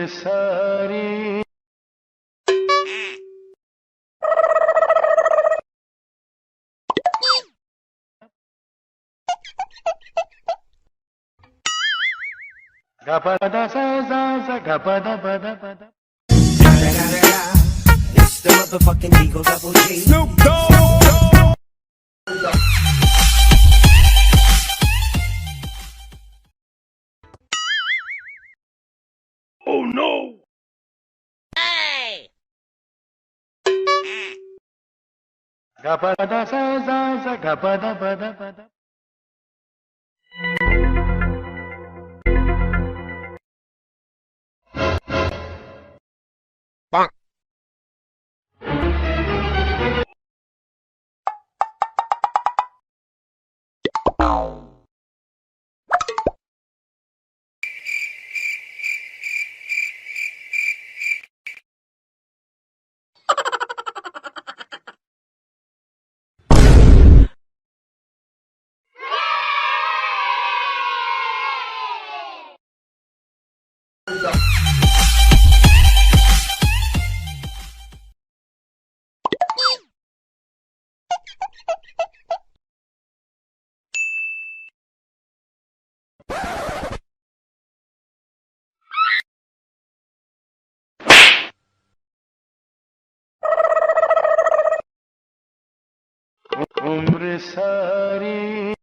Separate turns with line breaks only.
सारी gapada sa sa sa gapada pada pada.
It's the motherfucking Eagle Double G. Snoop Dogg.
Oh no!
Hey!
Gapada sa sa sa gapada pada pada.
Bonk.
उम्र सारी